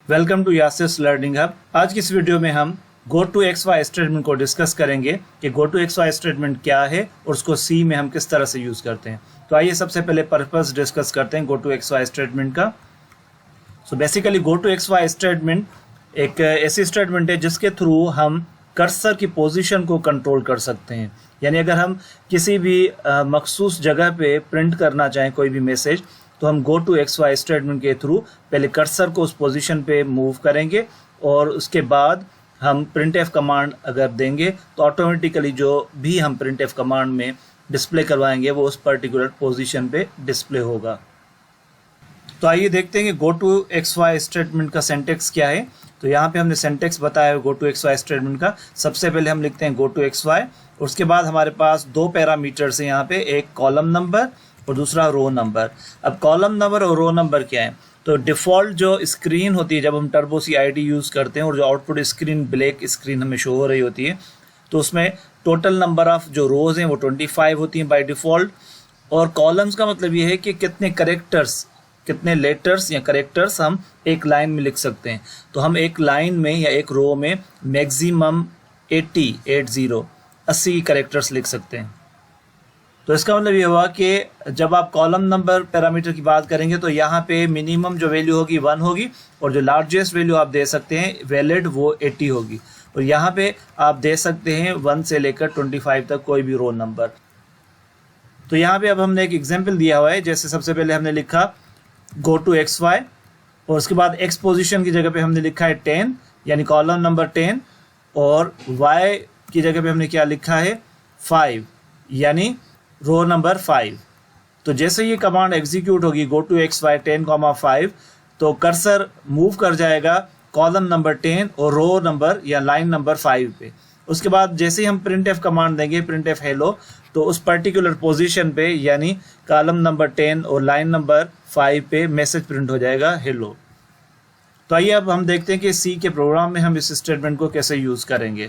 Welcome to Yasis learning hub. आज की इस वीडियो में हम go to x y statement को डिस्कस करेंगे कि go to x y statement क्या है और उसको सी में हम किस तरह से यूज़ करते हैं। तो आइए सबसे पहले पर्पस डिस्कस करते हैं go to x y statement का। So basically go to x y statement एक ऐसी स्टेटमेंट है जिसके थ्रू हम कर्सर की पोजीशन को कंट्रोल कर सकते हैं। यानी अगर हम किसी भी मखसूस जगह पे प्रिंट करना चाहें कोई भी मैसेज, तो हम go to x y statement के थ्रू पहले कर्सर को उस पोजीशन पे मूव करेंगे और उसके बाद हम प्रिंट एफ कमांड अगर देंगे तो ऑटोमेटिकली जो भी हम प्रिंट एफ कमांड में डिस्प्ले करवाएंगे वो उस पर्टिकुलर पोजीशन पे डिस्प्ले होगा। तो आइए देखते हैं कि go to x y statement का सिंटैक्स क्या है। तो यहाँ पे हमने सिंटैक्स बताया है go to x y statement का। सबसे पहले हम लिखते हैं गो टू एक्स वाई, उसके बाद हमारे पास दो पैरामीटर्स हैं यहाँ पे, एक कॉलम नंबर और दूसरा रो नंबर। अब कॉलम नंबर और रो नंबर क्या है? तो डिफ़ॉल्ट जो स्क्रीन होती है जब हम टर्बो CID यूज़ करते हैं और जो आउटपुट स्क्रीन ब्लैक स्क्रीन हमें शो हो रही होती है, तो उसमें टोटल नंबर ऑफ़ जो रोज़ हैं वो 25 होती हैं बाय डिफ़ॉल्ट। और कॉलम्स का मतलब ये है कि कितने करेक्टर्स, कितने लेटर्स या करेक्टर्स हम एक लाइन में लिख सकते हैं। तो हम एक लाइन में या एक रो में मैक्सिमम 80 करेक्टर्स लिख सकते हैं। तो इसका मतलब ये हुआ कि जब आप कॉलम नंबर पैरामीटर की बात करेंगे तो यहाँ पे मिनिमम जो वैल्यू होगी 1 होगी और जो लार्जेस्ट वैल्यू आप दे सकते हैं वैलिड वो 80 होगी। और यहाँ पे आप दे सकते हैं 1 से लेकर 25 तक कोई भी रो नंबर। तो यहाँ पे अब हमने एक एग्जाम्पल दिया हुआ है। जैसे सबसे पहले हमने लिखा गो टू एक्स वाई और उसके बाद एक्स पोजिशन की जगह पे हमने लिखा है 10 यानी कॉलम नंबर 10, और वाई की जगह पे हमने क्या लिखा है 5 यानी रो नंबर 5। तो जैसे ये कमांड एग्जीक्यूट होगी गो टू एक्स वाई 10,5, तो कर्सर मूव कर जाएगा कॉलम नंबर 10 और रो नंबर या लाइन नंबर 5 पे। उसके बाद जैसे ही हम प्रिंट एफ कमांड देंगे प्रिंट एफ हेलो, तो उस पर्टिकुलर पोजीशन पे यानी कॉलम नंबर 10 और लाइन नंबर 5 पे मैसेज प्रिंट हो जाएगा हेलो। तो आइए अब हम देखते हैं कि सी के प्रोग्राम में हम इस स्टेटमेंट को कैसे यूज़ करेंगे।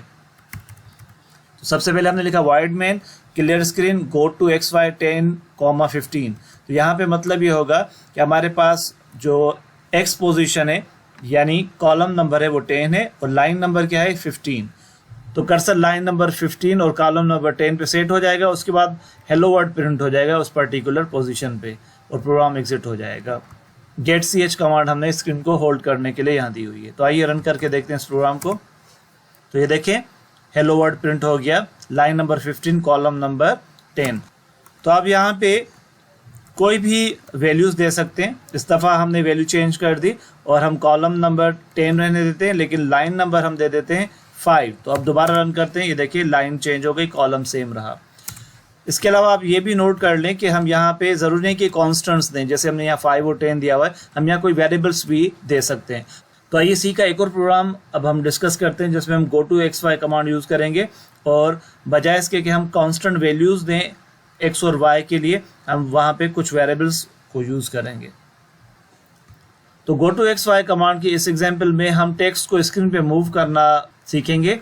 तो सबसे पहले हमने लिखा void main clear screen go to x y 10,15। तो यहाँ पे मतलब ये होगा कि हमारे पास जो एक्स पोजीशन है यानी कॉलम नंबर है वो 10 है और लाइन नंबर क्या है 15। तो कर्सर लाइन नंबर 15 और कॉलम नंबर 10 पे सेट हो जाएगा। उसके बाद हेलो वर्ड प्रिंट हो जाएगा उस पर्टिकुलर पोजीशन पे और प्रोग्राम एग्जिट हो जाएगा। गेट ch कमांड हमने स्क्रीन को होल्ड करने के लिए यहाँ दी हुई है। तो आइए रन करके देखते हैं इस प्रोग्राम को। तो ये देखें हेलो वर्ड प्रिंट हो गया, लाइन नंबर 15 कॉलम नंबर 10। तो अब यहाँ पे कोई भी वैल्यूज़ दे सकते हैं। इस दफ़ा हमने वैल्यू चेंज कर दी और हम कॉलम नंबर 10 रहने देते हैं लेकिन लाइन नंबर हम दे देते हैं 5। तो अब दोबारा रन करते हैं, ये देखिए लाइन चेंज हो गई, कॉलम सेम रहा। इसके अलावा आप ये भी नोट कर लें कि हम यहाँ पे ज़रूरी नहीं कि कॉन्स्टेंट्स दें, जैसे हमने यहाँ 5 और 10 दिया हुआ है, हम यहाँ कोई वेरिएबल्स भी दे सकते हैं। तो आइए सी का एक और प्रोग्राम अब हम डिस्कस करते हैं जिसमें हम go to x y command use करेंगे और बजाय इसके कि हम कांस्टेंट वैल्यूज़ दें एक्स और वाई के लिए, हम वहाँ पे कुछ वेरिएबल्स को यूज़ करेंगे। तो go to x y command की इस एग्जाम्पल में हम टेक्स्ट को स्क्रीन पे मूव करना सीखेंगे।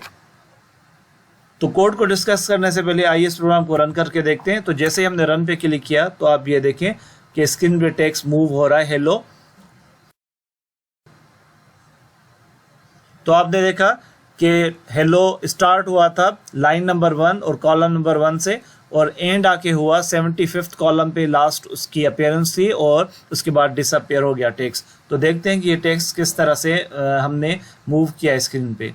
तो कोड को डिस्कस करने से पहले आइए इस प्रोग्राम को रन करके देखते हैं। तो जैसे ही हमने रन पे क्लिक किया तो आप ये देखें कि स्क्रीन पे टेक्स्ट मूव हो रहा है हेलो। तो आपने देखा कि हेलो स्टार्ट हुआ था लाइन नंबर 1 और कॉलम नंबर 1 से और एंड आके हुआ 75th कॉलम पे लास्ट उसकी अपीयरेंस थी और उसके बाद डिसअपियर हो गया टेक्स्ट। तो देखते हैं कि ये टेक्स्ट किस तरह से हमने मूव किया स्क्रीन पे।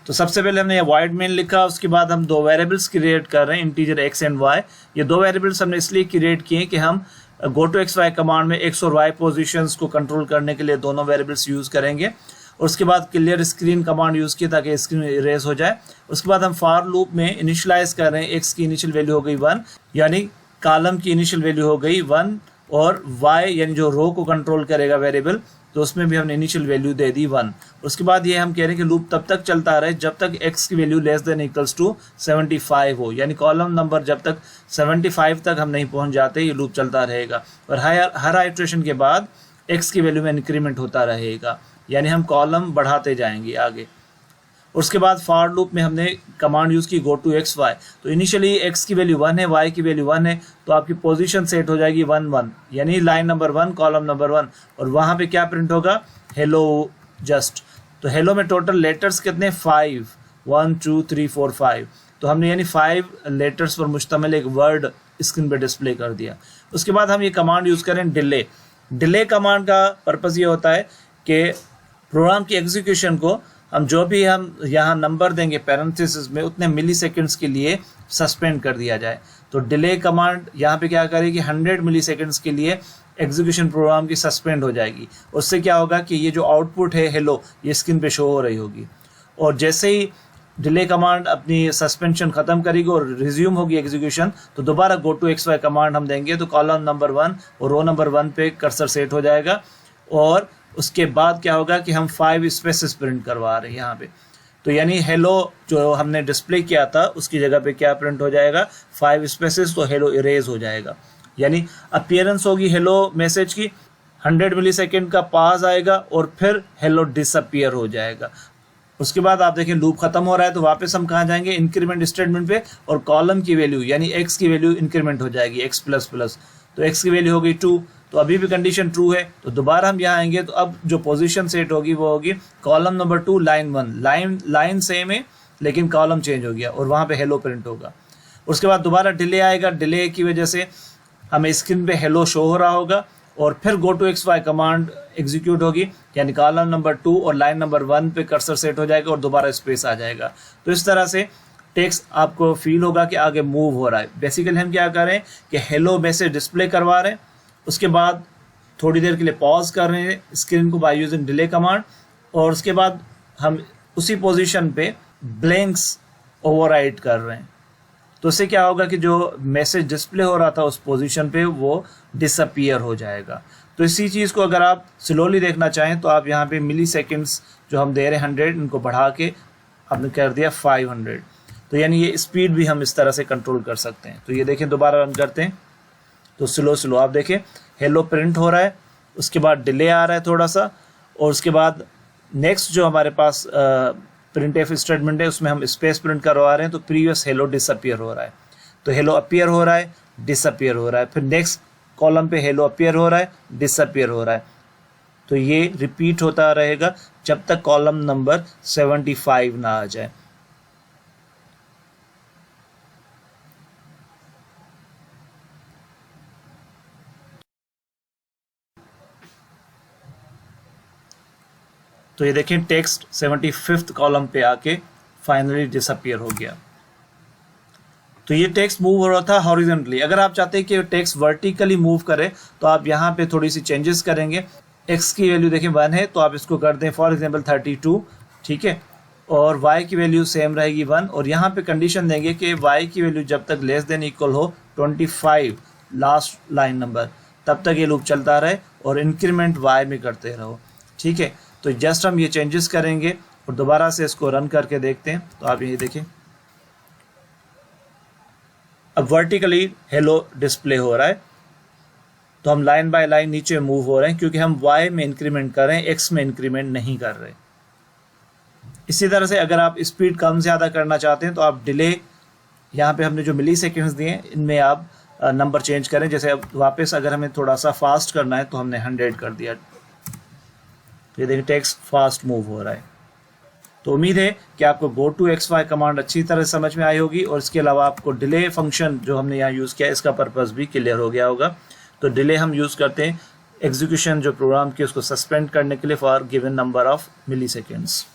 तो सबसे पहले हमने वाइड मेन लिखा, उसके बाद हम दो वेरिएबल्स क्रिएट कर रहे हैं इंटीजर एक्स एंड वाई। ये दो वेरिएबल्स हमने इसलिए क्रिएट किए कि हम go to x y command में एक्स और वाई पोजीशंस को कंट्रोल करने के लिए दोनों वेरिएबल्स यूज़ करेंगे। और उसके बाद क्लियर स्क्रीन कमांड यूज़ की ताकि स्क्रीन इरेज हो जाए। उसके बाद हम फॉर लूप में इनिशियलाइज कर रहे हैं, एक्स की इनिशियल वैल्यू हो गई 1 यानी कॉलम की इनिशियल वैल्यू हो गई 1 और वाई यानी जो रो को कंट्रोल करेगा वेरिएबल, तो उसमें भी हमने इनिशियल वैल्यू दे दी 1। उसके बाद ये हम कह रहे हैं कि लूप तब तक चलता रहे जब तक x की value less than equals to 75 हो, यानी कॉलम नंबर जब तक 75 तक हम नहीं पहुंच जाते ये लूप चलता रहेगा। और हर आइट्रेशन के बाद x की वैल्यू में इंक्रीमेंट होता रहेगा, यानी हम कॉलम बढ़ाते जाएंगे आगे। उसके बाद फॉर लूप में हमने कमांड यूज़ की गो टू एक्स वाई। तो इनिशियली एक्स की वैल्यू 1 है, वाई की वैल्यू 1 है, तो आपकी पोजीशन सेट हो जाएगी 1 1, यानी लाइन नंबर 1 कॉलम नंबर 1, और वहाँ पे क्या प्रिंट होगा, हेलो जस्ट। तो हेलो में टोटल लेटर्स कितने, 5, 1 2 3 4 5। तो हमने यानी 5 लेटर्स पर मुश्तमिल एक वर्ड स्क्रीन पे डिस्प्ले कर दिया। उसके बाद हम ये कमांड यूज़ करें डिले। डिले कमांड का पर्पज़ ये होता है कि प्रोग्राम की एग्जीक्यूशन को हम जो भी हम यहाँ नंबर देंगे पैरेंथेसिस में उतने मिली सेकेंड्स के लिए सस्पेंड कर दिया जाए। तो डिले कमांड यहाँ पे क्या करेगी, 100 मिली सेकेंड्स के लिए एग्जीक्यूशन प्रोग्राम की सस्पेंड हो जाएगी। उससे क्या होगा कि ये जो आउटपुट है हेलो, ये स्क्रीन पे शो हो रही होगी, और जैसे ही डिले कमांड अपनी सस्पेंशन ख़त्म करेगी और रिज्यूम होगी एग्जीक्यूशन, तो दोबारा go to x y command हम देंगे, तो कॉलम नंबर 1 और रो नंबर 1 पे कर्सर सेट हो जाएगा, और उसके बाद क्या होगा कि हम 5 स्पेसेस प्रिंट करवा रहे हैं यहाँ पे। तो यानी हेलो जो हमने डिस्प्ले किया था उसकी जगह पे क्या प्रिंट हो जाएगा, 5 स्पेसेस, तो हेलो इरेज हो जाएगा। यानी अपीयरेंस होगी हेलो मैसेज की, 100 मिली सेकेंड का पास आएगा और फिर हेलो डिसअपियर हो जाएगा। उसके बाद आप देखें लूप खत्म हो रहा है, तो वापस हम कहाँ जाएंगे, इंक्रीमेंट स्टेटमेंट पे, और कॉलम की वैल्यू यानी एक्स की वैल्यू इंक्रीमेंट हो जाएगी x प्लस प्लस। तो x की वैल्यू हो गई 2, तो अभी भी कंडीशन ट्रू है, तो दोबारा हम यहाँ आएंगे, तो अब जो पोजीशन सेट होगी वो होगी column number 2 line 1, line same है लेकिन कॉलम चेंज हो गया और वहाँ पे हेलो प्रिंट होगा। उसके बाद दोबारा डिले आएगा, डिले की वजह से हमें स्क्रीन पे हेलो शो हो रहा होगा, और फिर go to x y command execute होगी, यानी कॉलम नंबर 2 और लाइन नंबर 1 पे कर्सर सेट हो जाएगा और दोबारा स्पेस आ जाएगा। तो इस तरह से टेक्स्ट आपको फील होगा कि आगे मूव हो रहा है। बेसिकली हम क्या कर रहे हैं कि हेलो मैसेज डिस्प्ले करवा रहे हैं, उसके बाद थोड़ी देर के लिए पॉज कर रहे हैं स्क्रीन को बाय यूजिंग डिले कमांड, और उसके बाद हम उसी पोजीशन पे ब्लैंक्स ओवरराइड कर रहे हैं। तो इससे क्या होगा कि जो मैसेज डिस्प्ले हो रहा था उस पोजीशन पे वो डिसअपियर हो जाएगा। तो इसी चीज़ को अगर आप स्लोली देखना चाहें तो आप यहाँ पे मिली सेकेंड्स जो हम दे रहे हैं 100, इनको बढ़ा के आपने कर दिया 500। तो यानी ये स्पीड भी हम इस तरह से कंट्रोल कर सकते हैं। तो ये देखें, दोबारा रन करते हैं तो स्लो आप देखें हेलो प्रिंट हो रहा है, उसके बाद डिले आ रहा है थोड़ा सा, और उसके बाद नेक्स्ट जो हमारे पास प्रिंट एफ स्टेटमेंट है उसमें हम स्पेस प्रिंट करवा रहे हैं, तो प्रीवियस हेलो डिसअपियर हो रहा है, तो हेलो अपियर हो रहा है, डिसअपियर हो रहा है, फिर नेक्स्ट कॉलम पे हेलो अपियर हो रहा है, डिसअपियर हो रहा है। तो ये रिपीट होता रहेगा जब तक कॉलम नंबर 75 ना आ जाए। तो ये देखें टेक्स्ट 75th कॉलम पे आके फाइनली डिसअपियर हो गया। तो ये टेक्स्ट मूव हो रहा था हॉरिजॉन्टली। अगर आप चाहते हैं कि टेक्स्ट वर्टिकली मूव करे तो आप यहाँ पे थोड़ी सी चेंजेस करेंगे। एक्स की वैल्यू देखें 1 है तो आप इसको कर दें फॉर एग्जांपल 32, ठीक है, और वाई की वैल्यू सेम रहेगी 1, और यहाँ पे कंडीशन देंगे कि वाई की वैल्यू जब तक लेस देन इक्वल हो 25 लास्ट लाइन नंबर, तब तक ये लूप चलता रहे और इंक्रीमेंट वाई में करते रहो, ठीक है। तो जस्ट हम ये चेंजेस करेंगे और दोबारा से इसको रन करके देखते हैं। तो आप ये देखें अब वर्टिकली हेलो डिस्प्ले हो रहा है, तो हम लाइन बाय लाइन नीचे मूव हो रहे हैं क्योंकि हम वाई में इंक्रीमेंट कर रहे हैं, एक्स में इंक्रीमेंट नहीं कर रहे। इसी तरह से अगर आप स्पीड कम ज़्यादा करना चाहते हैं तो आप डिले, यहाँ पे हमने जो मिली सेकेंड्स दिए हैं इनमें आप नंबर चेंज करें। जैसे अब वापस अगर हमें थोड़ा सा फास्ट करना है तो हमने 100 कर दिया। ये देखिए टेक्स्ट फास्ट मूव हो रहा है। तो उम्मीद है कि आपको go to x y command अच्छी तरह समझ में आई होगी, और इसके अलावा आपको डिले फंक्शन जो हमने यहाँ यूज़ किया इसका पर्पस भी क्लियर हो गया होगा। तो डिले हम यूज़ करते हैं एग्जीक्यूशन जो प्रोग्राम की उसको सस्पेंड करने के लिए for given number of milliseconds.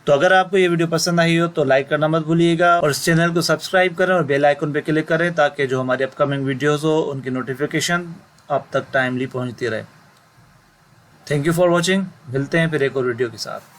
तो अगर आपको ये वीडियो पसंद आई हो तो लाइक करना मत भूलिएगा, और इस चैनल को सब्सक्राइब करें और बेल आइकन पे क्लिक करें ताकि जो हमारी अपकमिंग वीडियोस हो उनकी नोटिफिकेशन आप तक टाइमली पहुंचती रहे। Thank you for watching. मिलते हैं फिर एक और वीडियो के साथ।